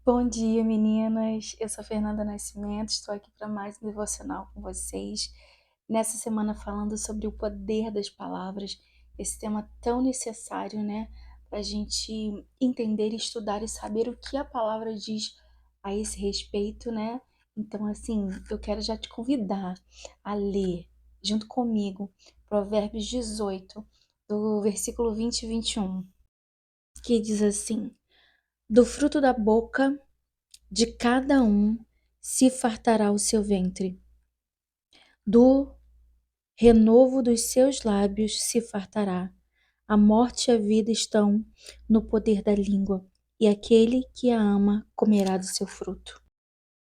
Bom dia, meninas. Eu sou a Fernanda Nascimento, estou aqui para mais um devocional com vocês. Nessa semana falando sobre o poder das palavras, esse tema tão necessário, né? Para a gente entender, estudar e saber o que a palavra diz a esse respeito, né? Então, assim, eu quero já te convidar a ler junto comigo Provérbios 18, do versículo 20 e 21, que diz assim: Do fruto da boca de cada um se fartará o seu ventre, do renovo dos seus lábios se fartará. A morte e a vida estão no poder da língua, e aquele que a ama comerá do seu fruto.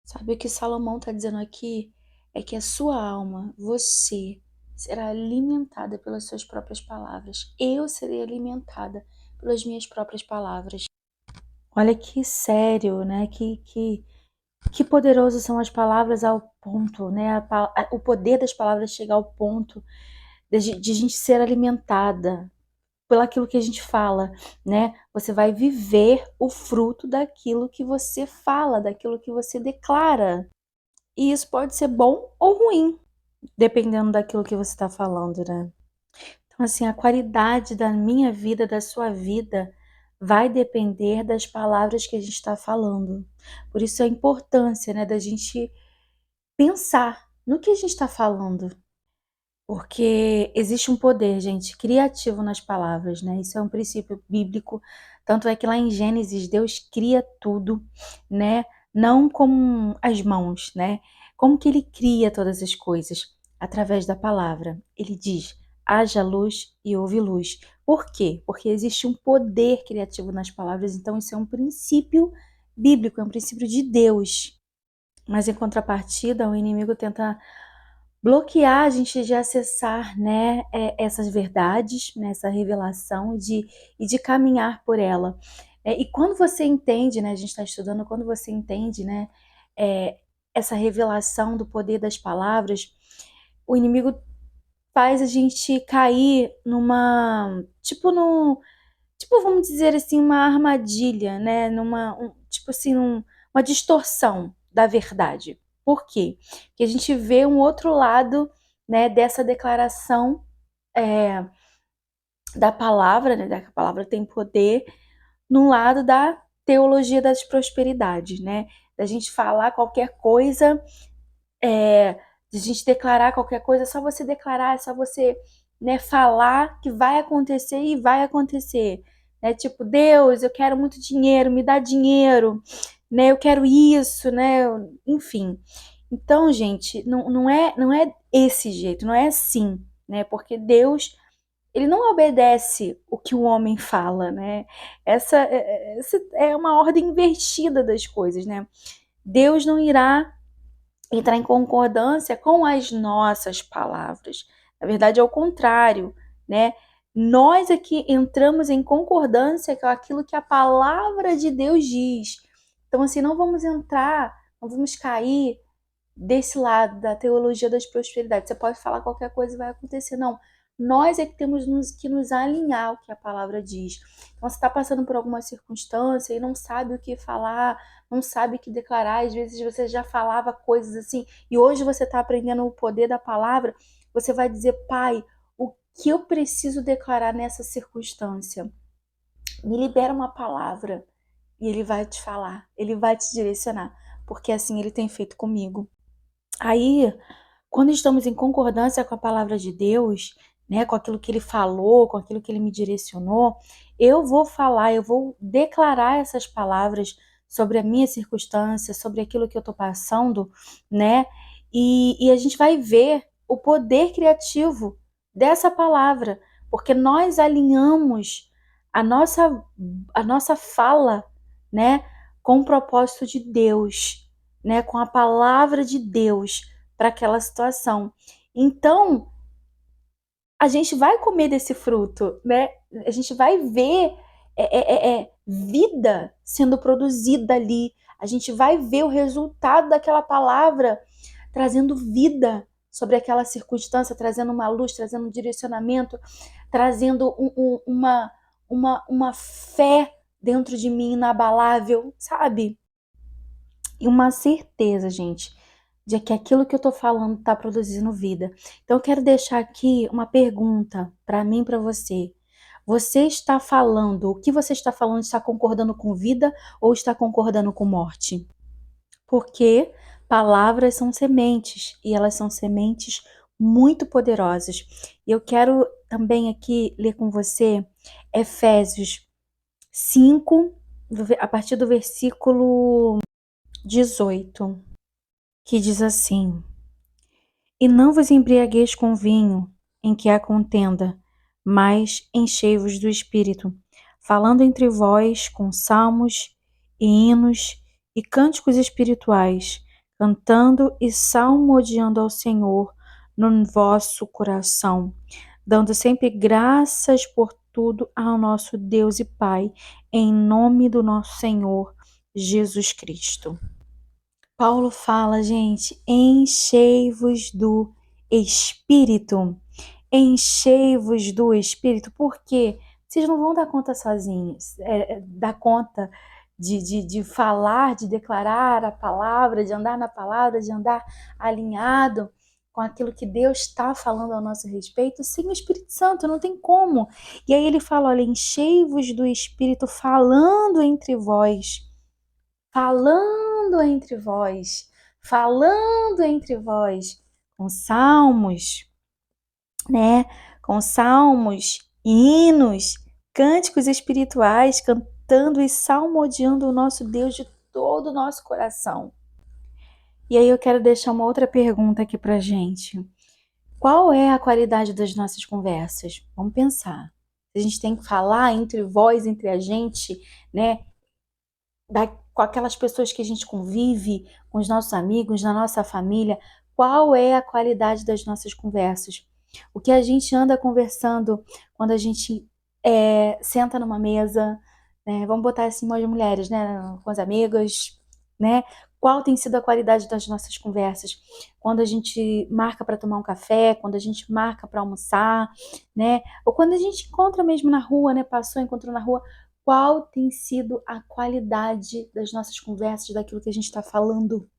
Sabe o que Salomão está dizendo aqui? É que a sua alma, você, será alimentada pelas suas próprias palavras. Eu serei alimentada pelas minhas próprias palavras. Olha que sério, né? Que poderoso são as palavras ao ponto, né? O poder das palavras chega ao ponto de a gente ser alimentada pelo aquilo que a gente fala, né? Você vai viver o fruto daquilo que você fala, daquilo que você declara. E isso pode ser bom ou ruim, dependendo daquilo que você está falando, né? Então, assim, a qualidade da minha vida, da sua vida, vai depender das palavras que a gente está falando. Por isso a importância, né, da gente pensar no que a gente está falando, porque existe um poder, gente, criativo nas palavras, né? Isso é um princípio bíblico. Tanto é que lá em Gênesis Deus cria tudo, né? Não com as mãos, né? Como que ele cria todas as coisas? Através da palavra. Ele diz: haja luz e houve luz. Por quê? Porque existe um poder criativo nas palavras, então isso é um princípio bíblico, é um princípio de Deus. Mas em contrapartida, o inimigo tenta bloquear a gente de acessar, né, essas verdades, né, essa revelação e de caminhar por ela. E quando você entende, né, a gente está estudando, quando você entende, né, é, essa revelação do poder das palavras, o inimigo faz a gente cair numa, tipo, vamos dizer assim, uma armadilha, né? Tipo assim, uma distorção da verdade. Por quê? Porque a gente vê um outro lado, né, dessa declaração é, da palavra, né? Da palavra tem poder, no lado da teologia das prosperidades, né? Da gente falar qualquer coisa, de a gente declarar qualquer coisa, é só você declarar, é só você, né, falar que vai acontecer e vai acontecer. Né? Tipo, Deus, eu quero muito dinheiro, me dá dinheiro, né? Eu quero isso, né? Enfim. Então, gente, não é esse jeito, não é assim, né? Porque Deus, ele não obedece o que o homem fala, né? Essa é uma ordem invertida das coisas, né? Deus não irá entrar em concordância com as nossas palavras. Na verdade, é o contrário, né? Nós aqui entramos em concordância com aquilo que a palavra de Deus diz. Então, assim, não vamos entrar, não vamos cair desse lado da teologia das prosperidades. Você pode falar qualquer coisa e vai acontecer. Não. Nós é que temos que nos alinhar ao que a palavra diz. Então, você está passando por alguma circunstância e não sabe o que falar, não sabe o que declarar. Às vezes você já falava coisas assim e hoje você está aprendendo o poder da palavra. Você vai dizer, Pai, o que eu preciso declarar nessa circunstância? Me libera uma palavra e Ele vai te falar, Ele vai te direcionar, porque assim Ele tem feito comigo. Aí, quando estamos em concordância com a palavra de Deus, né, com aquilo que ele falou, com aquilo que ele me direcionou, eu vou falar, eu vou declarar essas palavras sobre a minha circunstância, sobre aquilo que eu estou passando, né? E a gente vai ver o poder criativo dessa palavra, porque nós alinhamos a nossa, a nossa fala, né, com o propósito de Deus, né, com a palavra de Deus para aquela situação. Então, a gente vai comer desse fruto, né? A gente vai ver vida sendo produzida ali. A gente vai ver o resultado daquela palavra trazendo vida sobre aquela circunstância, trazendo uma luz, trazendo um direcionamento, trazendo uma fé dentro de mim inabalável, sabe? e uma certeza, gente, de que aquilo que eu tô falando tá produzindo vida. Então eu quero deixar aqui uma pergunta para mim e para você. Você está falando, o que você está falando está concordando com vida ou está concordando com morte? Porque palavras são sementes e elas são sementes muito poderosas. E eu quero também aqui ler com você Efésios 5, a partir do versículo 18, que diz assim: E não vos embriagueis com vinho, em que há contenda, mas enchei-vos do Espírito, falando entre vós com salmos e hinos e cânticos espirituais, cantando e salmodiando ao Senhor no vosso coração, dando sempre graças por tudo ao nosso Deus e Pai, em nome do nosso Senhor Jesus Cristo. Paulo fala, gente, enchei-vos do Espírito. Enchei-vos do Espírito, porque vocês não vão dar conta sozinhos, dar conta de falar, de declarar a palavra, de andar na palavra, de andar alinhado com aquilo que Deus está falando ao nosso respeito, sem o Espírito Santo, não tem como. E aí ele fala, olha, enchei-vos do Espírito falando entre vós, falando entre vós, falando entre vós, com salmos, né? Com salmos, hinos, cânticos espirituais, cantando e salmodiando o nosso Deus de todo o nosso coração. E aí eu quero deixar uma outra pergunta aqui pra gente. Qual é a qualidade das nossas conversas? Vamos pensar. A gente tem que falar entre vós, entre a gente, né? Com aquelas pessoas que a gente convive, com os nossos amigos, na nossa família, qual é a qualidade das nossas conversas? O que a gente anda conversando quando a gente senta numa mesa, né? Vamos botar assim, nós mulheres, né? Com as amigas, né? Qual tem sido a qualidade das nossas conversas? Quando a gente marca para tomar um café, quando a gente marca para almoçar, né? Ou quando a gente encontra mesmo na rua, né? Passou, encontrou na rua, qual tem sido a qualidade das nossas conversas, daquilo que a gente está falando?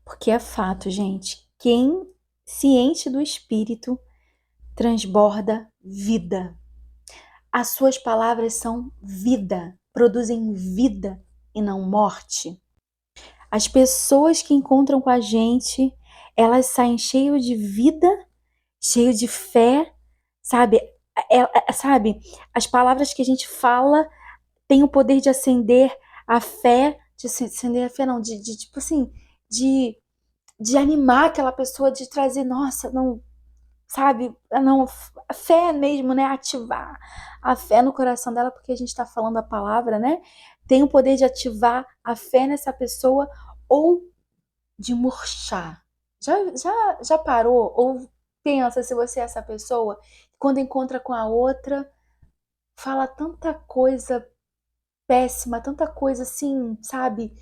Porque é fato, gente. Quem se enche do Espírito transborda vida. As suas palavras são vida, produzem vida e não morte. As pessoas que encontram com a gente, elas saem cheias de vida, cheias de fé, sabe? Sabe? As palavras que a gente fala tem o poder de acender a fé, de acender a fé não, de tipo assim, de animar aquela pessoa, de trazer, nossa, não, sabe, não, a fé mesmo, né, ativar a fé no coração dela, porque a gente está falando a palavra, né, tem o poder de ativar a fé nessa pessoa ou de murchar. Já parou ou pensa se você é essa pessoa, quando encontra com a outra, fala tanta coisa péssima, tanta coisa assim, sabe?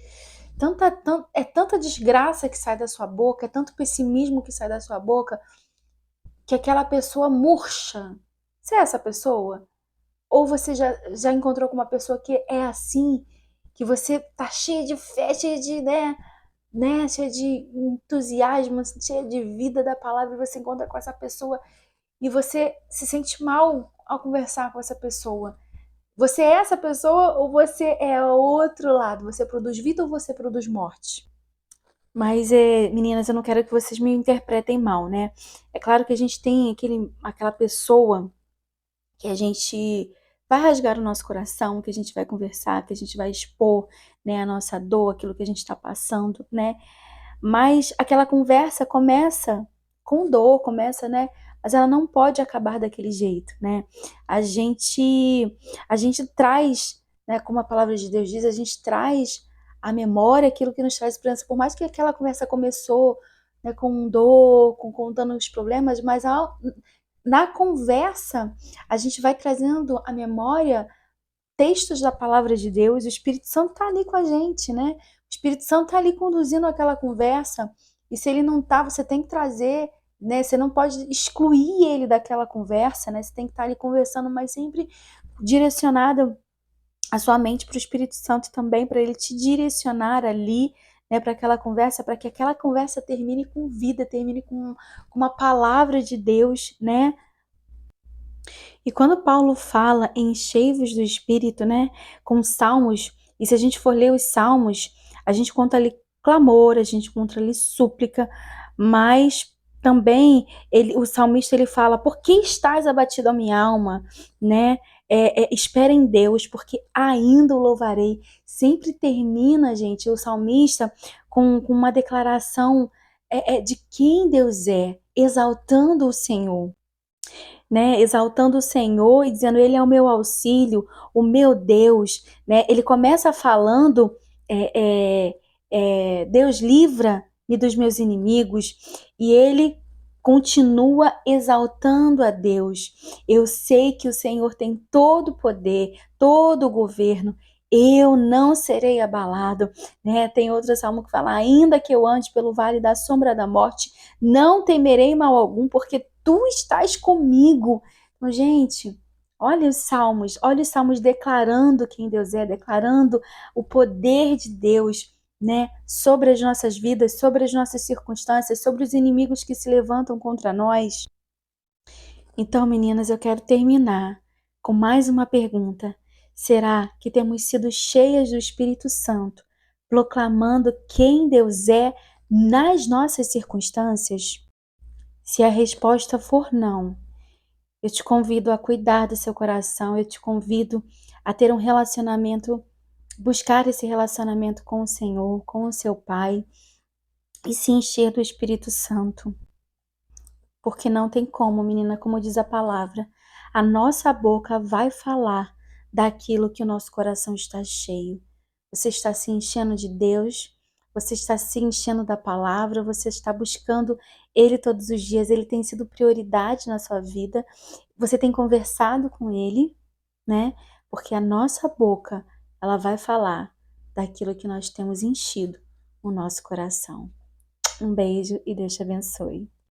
É tanta desgraça que sai da sua boca, é tanto pessimismo que sai da sua boca, que aquela pessoa murcha. Você é essa pessoa? Ou você já encontrou com uma pessoa que é assim, que você tá cheia de fé, cheia de, cheia de entusiasmo, cheia de vida da palavra, e você encontra com essa pessoa e você se sente mal ao conversar com essa pessoa. Você é essa pessoa ou você é o outro lado? Você produz vida ou você produz morte? Mas, meninas, eu não quero que vocês me interpretem mal, né? É claro que a gente tem aquela pessoa que a gente vai rasgar o nosso coração, que a gente vai conversar, que a gente vai expor, né, a nossa dor, aquilo que a gente está passando, né? Mas aquela conversa começa com dor, começa, né? Mas ela não pode acabar daquele jeito, né? A gente, a gente traz, né? Como a palavra de Deus diz, a gente traz à memória aquilo que nos traz esperança. Por mais que aquela conversa começou, né, com dor, contando os problemas, mas na conversa a gente vai trazendo à memória textos da palavra de Deus, o Espírito Santo está ali com a gente, né? O Espírito Santo está ali conduzindo aquela conversa, e se ele não está, você tem que trazer, né? Você não pode excluir ele daquela conversa, né? Você tem que estar ali conversando, mas sempre direcionado a sua mente para o Espírito Santo também, para ele te direcionar ali, né, para aquela conversa, para que aquela conversa termine com vida, termine com uma palavra de Deus, né? E quando Paulo fala em cheios do Espírito, né, com salmos, e se a gente for ler os salmos, a gente conta ali clamor, a gente conta ali súplica, mas também o salmista ele fala: por que estás abatido a minha alma, né? Espera em Deus, porque ainda o louvarei. Sempre termina, gente, o salmista com uma declaração de quem Deus é, exaltando o Senhor, né, exaltando o Senhor e dizendo Ele é o meu auxílio, o meu Deus, né? Ele começa falando, é, Deus livra-me dos meus inimigos, e ele continua exaltando a Deus. Eu sei que o Senhor tem todo o poder, todo o governo. Eu não serei abalado, né? Tem outro salmo que fala: ainda que eu ande pelo vale da sombra da morte, não temerei mal algum, porque tu estás comigo. Então, gente, olha os salmos declarando quem Deus é, declarando o poder de Deus, né, sobre as nossas vidas, sobre as nossas circunstâncias, sobre os inimigos que se levantam contra nós. Então, meninas, eu quero terminar com mais uma pergunta. Será que temos sido cheias do Espírito Santo, proclamando quem Deus é nas nossas circunstâncias? Se a resposta for não, eu te convido a cuidar do seu coração, eu te convido a ter um relacionamento, buscar esse relacionamento com o Senhor, com o seu Pai, e se encher do Espírito Santo. Porque não tem como, menina, como diz a palavra, a nossa boca vai falar daquilo que o nosso coração está cheio. Você está se enchendo de Deus, você está se enchendo da palavra, você está buscando Ele todos os dias, Ele tem sido prioridade na sua vida, você tem conversado com Ele, né? Porque a nossa boca, ela vai falar daquilo que nós temos enchido o nosso coração. Um beijo e Deus te abençoe.